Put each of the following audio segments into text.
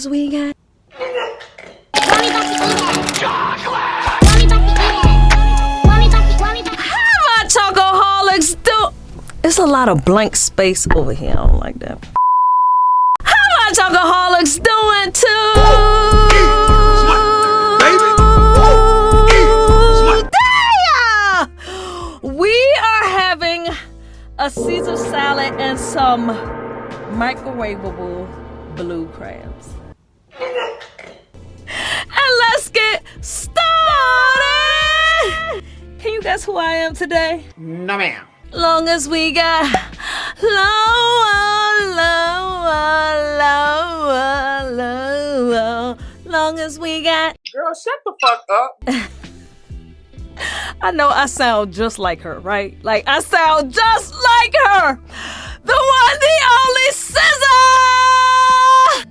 as we got. How my chocoholics do? It's a lot of blank space over here. I don't like that. How my chocoholics doing too? Damn! We are having a Caesar salad and some microwavable blue crabs. And let's get started! Can you guess who I am today? No, ma'am. Long as we got long as we got. Girl, shut the fuck up. I know I sound just like her, right? Like I sound just like her. The one, the only Scissor.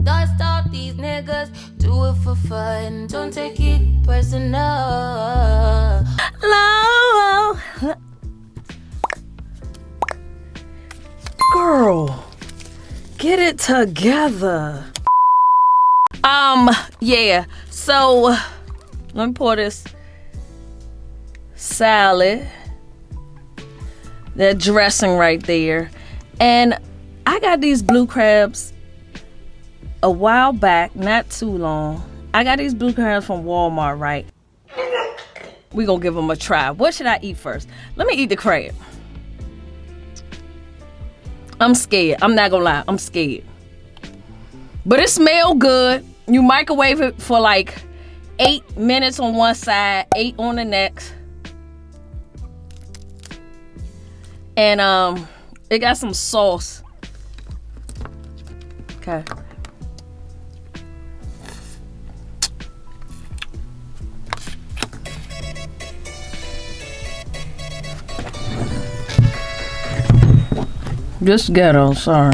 Dust off these niggas, do it for fun. Don't take it personal. Low. Girl, get it together. Yeah. So let me pour this salad, that dressing right there, and I got these blue crabs a while back, not too long. I got these blue crabs from Walmart, right? We gonna give them a try. What should I eat first? Let me eat the crab. I'm scared. I'm not gonna lie. I'm scared. But it smells good. You microwave it for like 8 minutes on one side, 8 on the next. And it got some sauce. Okay. Just ghetto, sorry.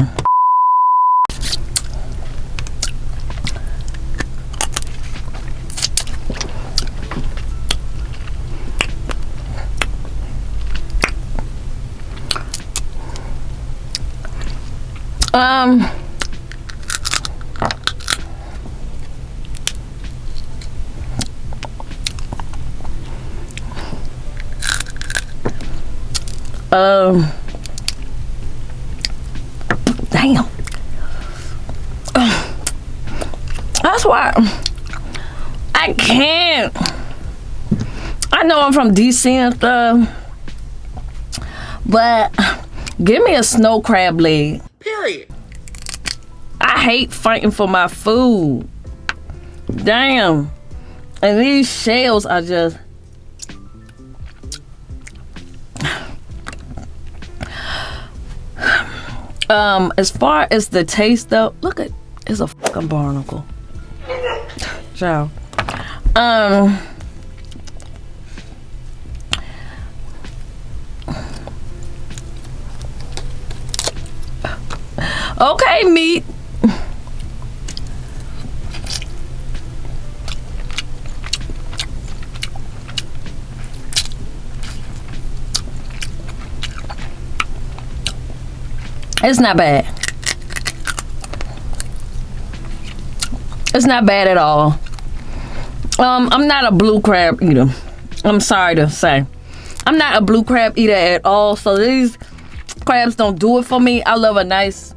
Damn. That's why I can't. I know I'm from DC and stuff, but give me a snow crab leg. Period. I hate fighting for my food. Damn. And these shells are just... as far as the taste though, look at, it's a fucking barnacle. Ciao. Okay, meat. It's not bad. It's not bad at all. I'm not a blue crab eater. I'm sorry to say. I'm not a blue crab eater at all. So these crabs don't do it for me. I love a nice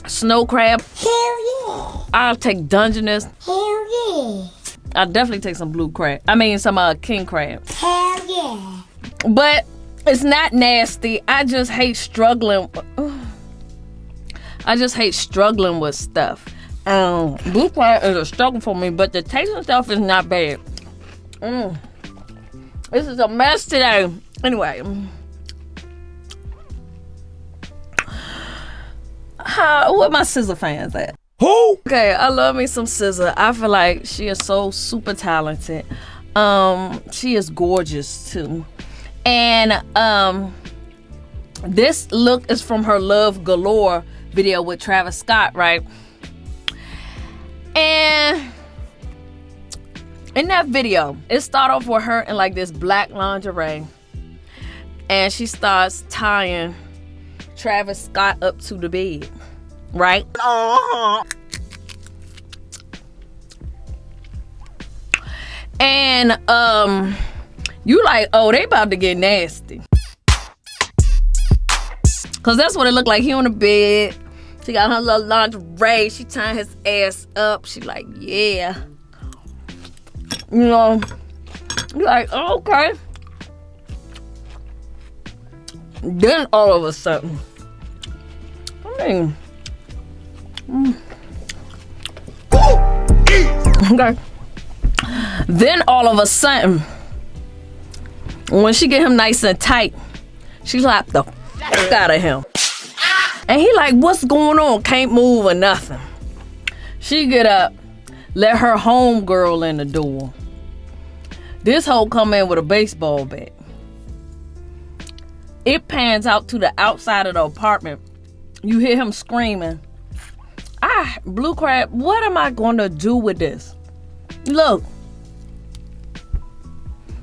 snow crab. Hell yeah. I'll take Dungeness. Hell yeah. I'll definitely take some blue crab. I mean some king crab. Hell yeah. But it's not nasty. I just hate struggling. I just hate struggling with stuff. Blue crab is a struggle for me, but the taste and stuff is not bad. This is a mess today. Anyway. Where my Scissor fans at? Who? Okay, I love me some Scissor. I feel like she is so super talented. She is gorgeous too. And this look is from her Love Galore video with Travis Scott, right? And in that video, it started off with her in like this black lingerie, and she starts tying Travis Scott up to the bed, right? And you like, oh, they about to get nasty. Cause that's what it looked like. He on the bed. She got her little lingerie. She tying his ass up. She like, yeah. You know, you like, oh, okay. Then all of a sudden, okay. Then all of a sudden, when she get him nice and tight, she slapped the fuck out of him. And he like, what's going on? Can't move or nothing. She get up, let her homegirl in the door. This hoe come in with a baseball bat. It pans out to the outside of the apartment. You hear him screaming. Blue Crab, what am I going to do with this? Look.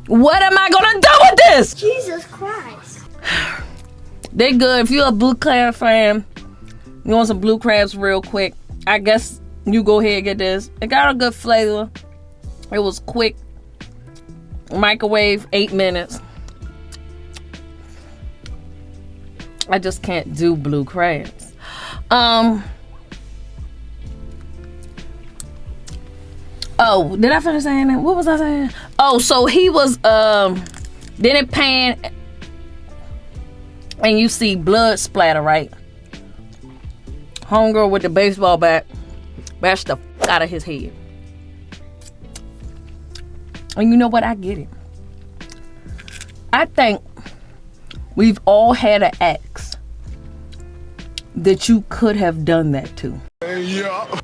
What am I going to do with this? Jesus Christ. They good. If you're a Blue Crab fan, you want some Blue Crabs real quick, I guess you go ahead and get this. It got a good flavor. It was quick. Microwave, 8 minutes. I just can't do Blue Crabs. Oh, did I finish saying that? What was I saying? Oh, so he was, then it panned, and you see blood splatter, right? Homegirl with the baseball bat bashed the fuck out of his head. And you know what? I get it. I think we've all had an ex that you could have done that to. Yeah.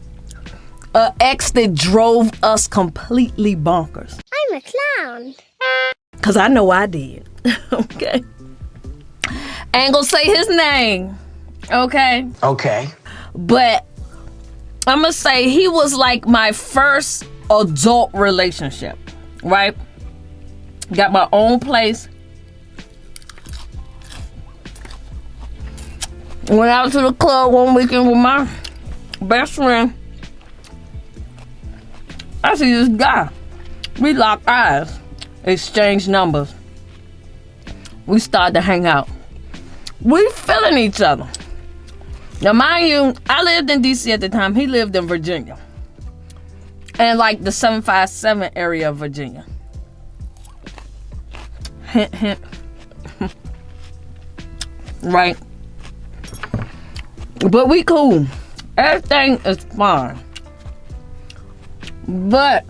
An ex that drove us completely bonkers. I'm a clown. Because I know I did. Okay. I ain't gonna say his name. Okay. Okay. But I'm gonna say he was like my first adult relationship. Right? Got my own place. Went out to the club one weekend with my best friend. I see this guy. We locked eyes, exchanged numbers. We started to hang out. We feeling each other. Now, mind you, I lived in DC at the time. He lived in Virginia. And like the 757 area of Virginia. Hint, hint. Right. But we cool. Everything is fine. But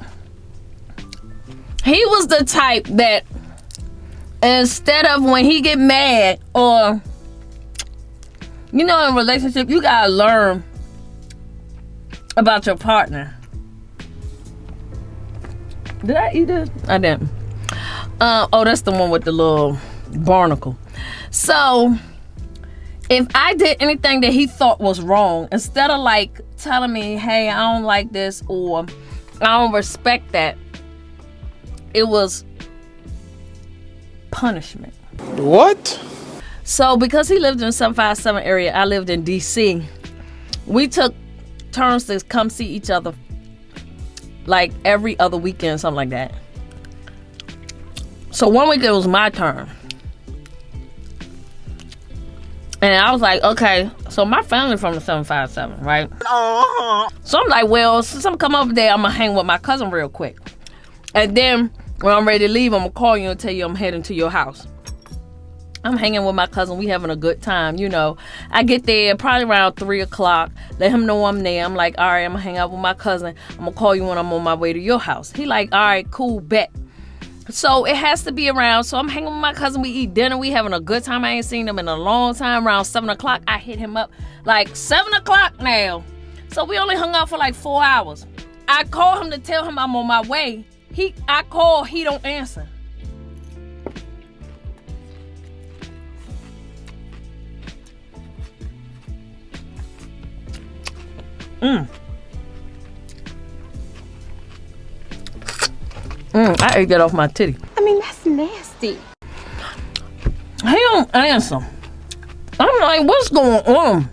he was the type that instead of when he get mad or, you know, in a relationship, you gotta learn about your partner. Did I eat this? I didn't. Oh, that's the one with the little barnacle. So, if I did anything that he thought was wrong, instead of like telling me, hey, I don't like this or I don't respect that, it was punishment. What? So, because he lived in the 757 area, I lived in DC, we took turns to come see each other like every other weekend, something like that. So one week it was my turn. And I was like, okay, so my family from the 757, right? So I'm like, well, since I'm coming over there, I'm going to hang with my cousin real quick. And then when I'm ready to leave, I'm going to call you and tell you I'm heading to your house. I'm hanging with my cousin. We having a good time, you know. I get there probably around 3 o'clock. Let him know I'm there. I'm like, all right, I'm going to hang out with my cousin. I'm going to call you when I'm on my way to your house. He like, all right, cool, bet. So it has to be around. So I'm hanging with my cousin. We eat dinner. We having a good time. I ain't seen him in a long time. Around 7 o'clock, I hit him up. Like 7 o'clock now. So we only hung out for like 4 hours. I call him to tell him I'm on my way. I call, he don't answer. I ate that off my titty. I mean, that's nasty. He don't answer. I'm like, what's going on?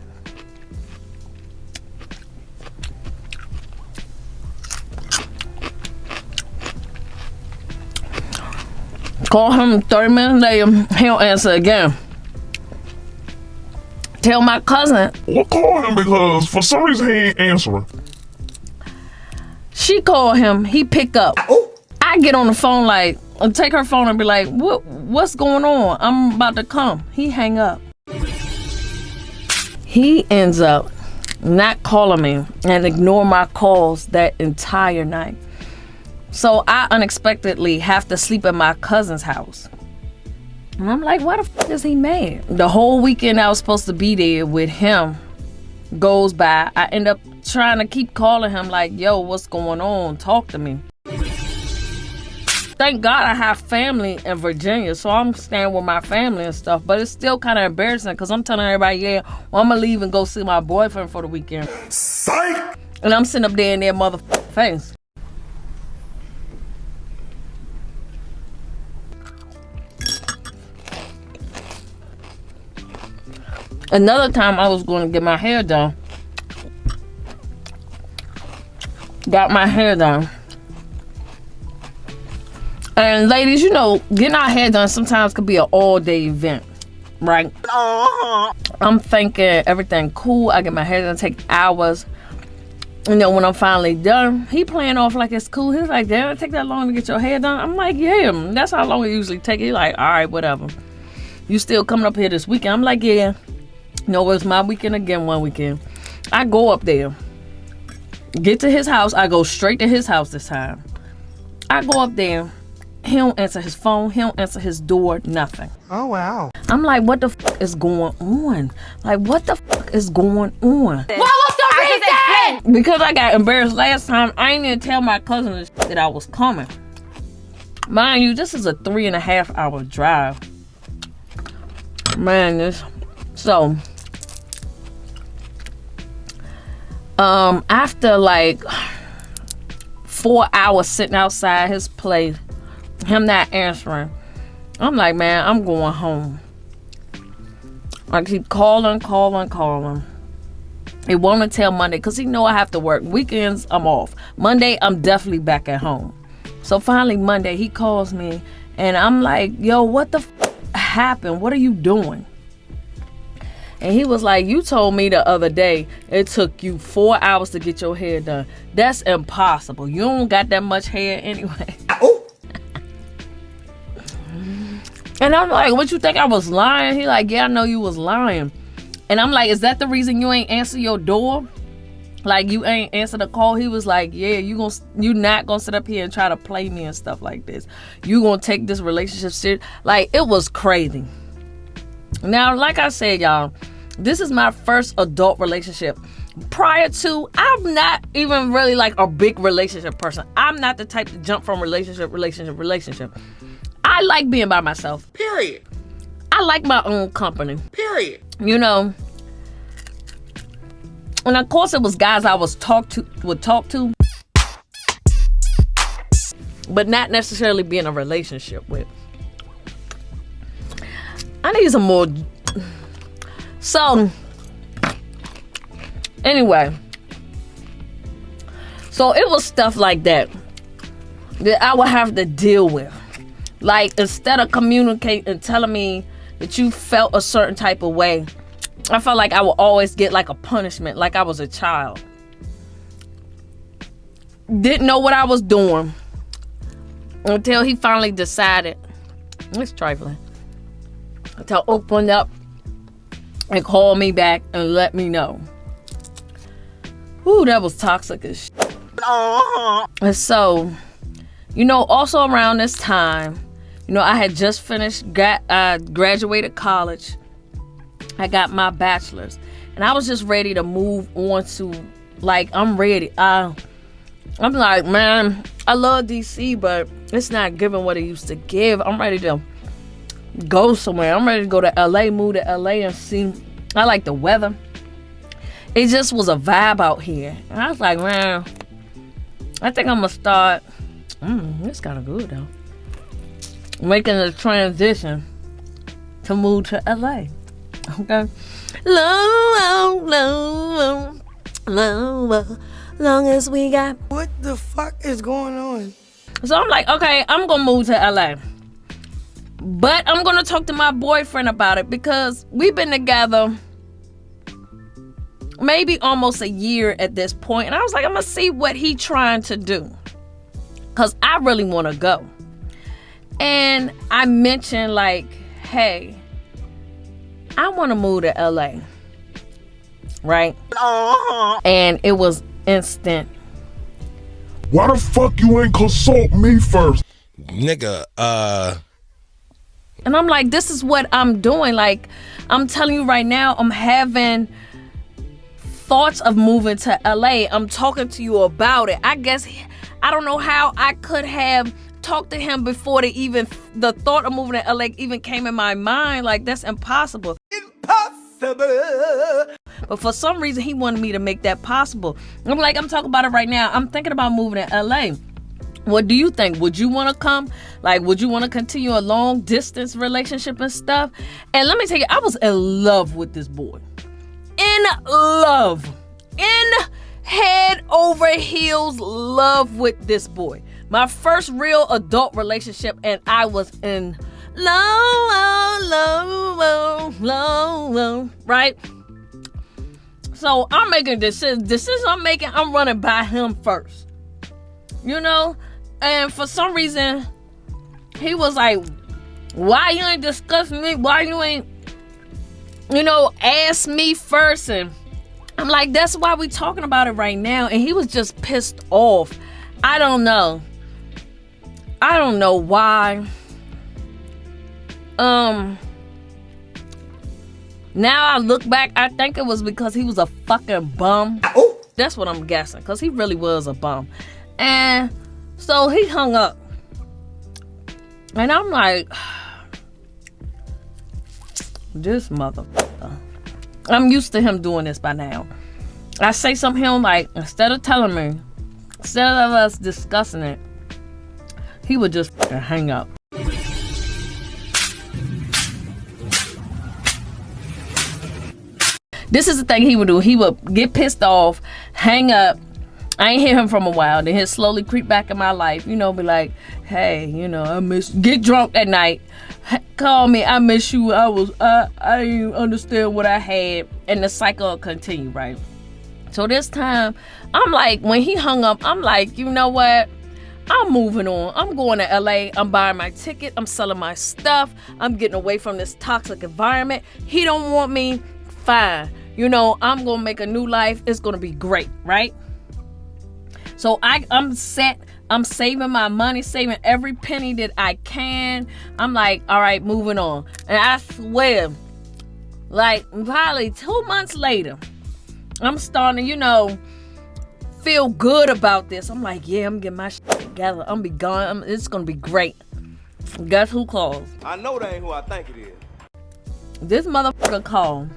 Call him 30 minutes later, he don't answer again. Tell my cousin. Well, call him because for some reason he ain't answering. She called him, he pick up. I get on the phone like, take her phone and be like, what's going on? I'm about to come. He hang up. He ends up not calling me and ignore my calls that entire night. So I unexpectedly have to sleep at my cousin's house. And I'm like, why the f is he mad? The whole weekend I was supposed to be there with him goes by. I end up trying to keep calling him like, yo, what's going on? Talk to me. Thank God I have family in Virginia, so I'm staying with my family and stuff. But it's still kind of embarrassing because I'm telling everybody, yeah, well, I'm going to leave and go see my boyfriend for the weekend. Psych! And I'm sitting up there in their motherfucking face. Another time I was going to get my hair done. Got my hair done. And ladies, you know, getting our hair done sometimes could be an all-day event, right? I'm thinking everything cool. I get my hair done, take hours. You know, when I'm finally done, he playing off like it's cool. He's like, damn, it take that long to get your hair done? I'm like, yeah, that's how long it usually take. He's like, all right, whatever. You still coming up here this weekend? I'm like, yeah. No, it's my weekend again one weekend. I go up there. Get to his house. I go straight to his house this time. I go up there. He don't answer his phone. He don't answer his door. Nothing. Oh, wow. I'm like, what the f is going on? Like, what the f is going on? What was the reason? Because I got embarrassed last time, I ain't even tell my cousin that I was coming. Mind you, this is a 3.5 hour drive. Man, this. So, after like 4 hours sitting outside his place, him not answering, I'm like, man, I'm going home. I keep calling. He won't until Monday because he know I have to work. Weekends, I'm off. Monday, I'm definitely back at home. So finally Monday, he calls me and I'm like, yo, what the happened? What are you doing? And he was like, you told me the other day it took you 4 hours to get your hair done. That's impossible. You don't got that much hair anyway. And I'm like, what, you think I was lying? He like, yeah, I know you was lying. And I'm like, is that the reason you ain't answer your door? Like, you ain't answer the call? He was like, yeah, you not gonna sit up here and try to play me and stuff like this. You gonna take this relationship serious? Like, it was crazy. Now, like I said, y'all, this is my first adult relationship. Prior to, I'm not even really like a big relationship person. I'm not the type to jump from relationship. I like being by myself. Period. I like my own company. Period. You know. And of course it was guys I would talk to. But not necessarily be in a relationship with. I need some more. So, anyway. So it was stuff like that I would have to deal with. Like, instead of communicating and telling me that you felt a certain type of way, I felt like I would always get like a punishment, like I was a child. Didn't know what I was doing until he finally decided, it's trifling, to open up and call me back and let me know. Ooh, that was toxic as shit. And so, you know, also around this time, you know, I had just graduated college. I got my bachelor's. And I was just ready to move on to, like, I'm ready. I'm like, man, I love DC, but it's not giving what it used to give. I'm ready to go somewhere. I'm ready to go to LA, move to LA and see. I like the weather. It just was a vibe out here. And I was like, man, I think I'm going to start. It's kind of good, though. Making the transition to move to LA. Okay. Long as we got. What the fuck is going on? So I'm like, okay, I'm gonna move to LA. But I'm going to talk to my boyfriend about it because we've been together maybe almost a year at this point. And I was like, I'm going to see what he trying to do. Because I really want to go. And I mentioned like, hey, I want to move to LA. Right? And it was instant. Why the fuck you ain't consult me first? Nigga, And I'm like, this is what I'm doing. Like, I'm telling you right now, I'm having thoughts of moving to LA. I'm talking to you about it. I guess, I don't know how I could have talked to him before the thought of moving to LA even came in my mind. Like, that's impossible. But for some reason, he wanted me to make that possible. I'm like, I'm talking about it right now. I'm thinking about moving to LA. What do you think? Would you want to come? Like, would you want to continue a long distance relationship and stuff? And let me tell you, I was in love with this boy. In love. In head over heels love with this boy. My first real adult relationship, and I was in love, right? So I'm making decisions I'm making, I'm running by him first. You know? And for some reason, he was like, why you ain't discussing me? Why you ain't, ask me first? And I'm like, that's why we talking about it right now. And he was just pissed off. I don't know why. Now I look back, I think it was because he was a fucking bum. Oh, that's what I'm guessing, because he really was a bum. And so he hung up. And I'm like, this motherfucker. I'm used to him doing this by now. I say something to him like, instead of telling me, instead of us discussing it, he would just hang up. This is the thing he would do. He would get pissed off, hang up. I ain't hear him from a while. Then he'll slowly creep back in my life. Be like, hey, I miss you. Get drunk at night. Call me. I miss you. I didn't understand what I had. And the cycle will continue, right? So this time, I'm like, when he hung up, I'm like, you know what? I'm moving on. I'm going to LA. I'm buying my ticket. I'm selling my stuff. I'm getting away from this toxic environment. He don't want me. Fine. I'm going to make a new life. It's going to be great, right? So I'm set. I'm saving my money, saving every penny that I can. I'm like, all right, moving on. And I swear, like probably 2 months later, I'm starting to, feel good about this. I'm like, yeah, I'm getting my shit together. I'm be gone. It's going to be great. Guess who calls? I know that ain't who I think it is. This motherfucker called.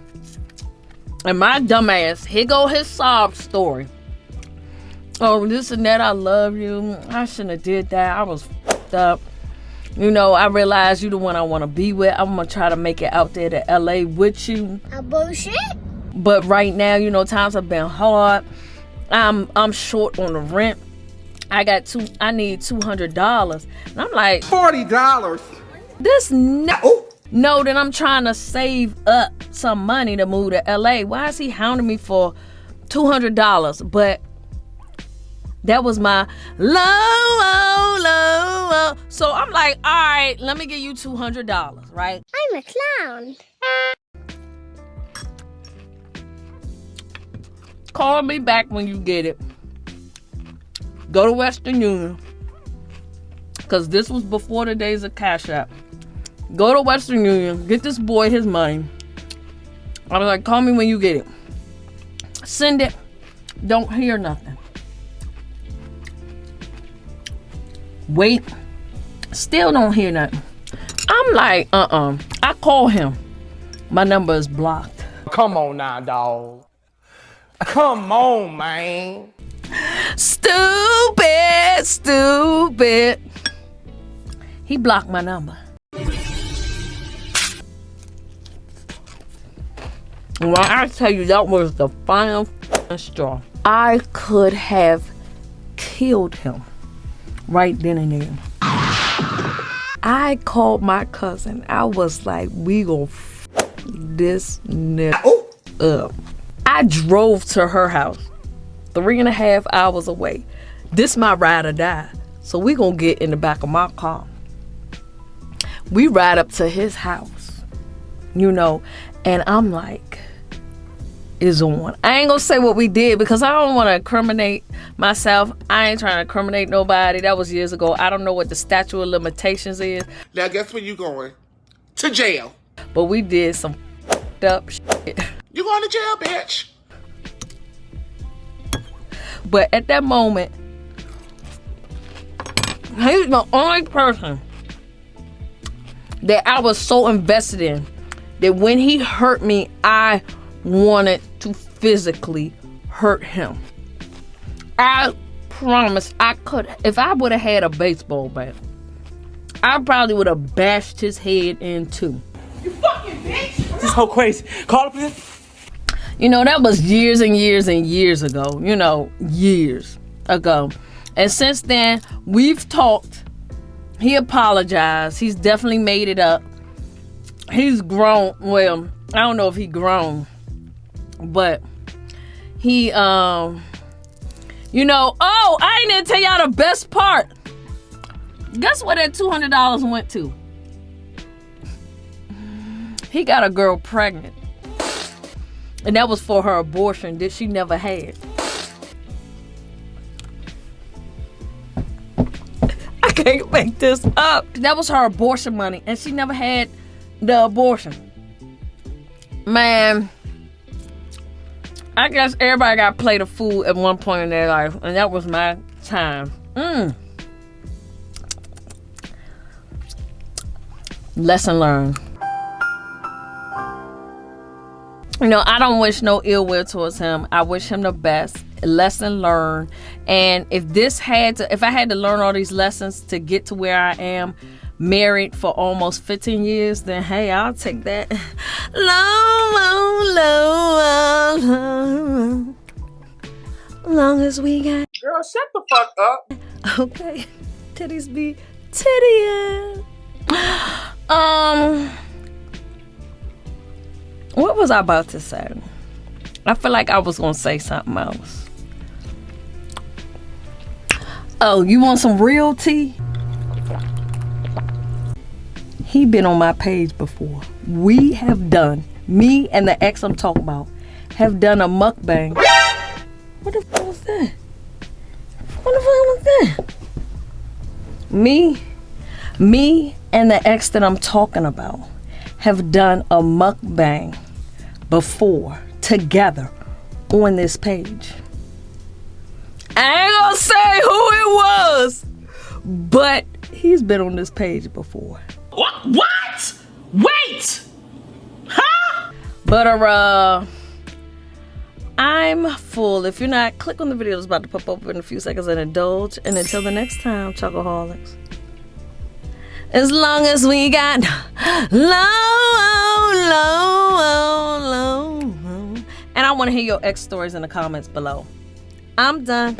And my dumbass, here go his sob story. Oh, this and that, I love you. I shouldn't have did that. I was fucked up. I realized you the one I want to be with. I'm going to try to make it out there to LA with you. Bullshit. But right now, times have been hard. I'm short on the rent. I need $200. And I'm like, $40. This No, then I'm trying to save up some money to move to LA. Why is he hounding me for $200? But that was my low. So I'm like, all right, let me give you $200, right? I'm a clown. Call me back when you get it. Go to Western Union. Because this was before the days of CashApp. Go to Western Union. Get this boy his money. I was like, call me when you get it. Send it. Don't hear nothing. Wait. Still don't hear nothing. I'm like, I call him. My number is blocked. Come on now, dog. Come on, man. Stupid. He blocked my number. When I tell you that was the final straw, I could have killed him right then and there. I called my cousin. I was like, we gon' f this nigga up. I drove to her house 3.5 hours away. This my ride or die. So we gonna get in the back of my car. We ride up to his house, you know, and I'm like, it's on. I ain't gonna say what we did because I don't want to incriminate myself. I ain't trying to incriminate nobody. That was years ago. I don't know what the statute of limitations is. Now guess where you going? To jail. But we did some f***ed up shit. You going to jail, bitch? But at that moment, he's the only person that I was so invested in that when he hurt me, I wanted to physically hurt him. I promise I could. If I would have had a baseball bat, I probably would have bashed his head in two. You fucking bitch! This whole crazy. Call the police. You know, that was years and years and years ago. You know, years ago. And since then, we've talked. He apologized. He's definitely made it up. He's grown. Well, I don't know if he grown. But he, you know, oh, I ain't gonna tell y'all the best part. Guess what that $200 went to? He got a girl pregnant. And that was for her abortion that she never had. I can't make this up. That was her abortion money. And she never had the abortion. Man, I guess everybody got a plate of food at one point in their life. And that was my time. Lesson learned. You know, I don't wish no ill will towards him. I wish him the best. Lesson learned. And if I had to learn all these lessons to get to where I am, married for almost 15 years, then hey, I'll take that. Long as we got. Girl, shut the fuck up. Okay. Titties be tittying. What was I about to say? I feel like I was gonna say something else. Oh, you want some real tea? He been on my page before. We have done, me and the ex I'm talking about, have done a mukbang. What the fuck was that? What the fuck was that? Me and the ex that I'm talking about have done a mukbang before together on this page. I ain't gonna say who it was, but he's been on this page before. What? Wait! Huh? But I'm full. If you're not, click on the video that's about to pop up in a few seconds and indulge. And until the next time, Chocoholics. As long as we got low. And I want to hear your ex stories in the comments below. I'm done.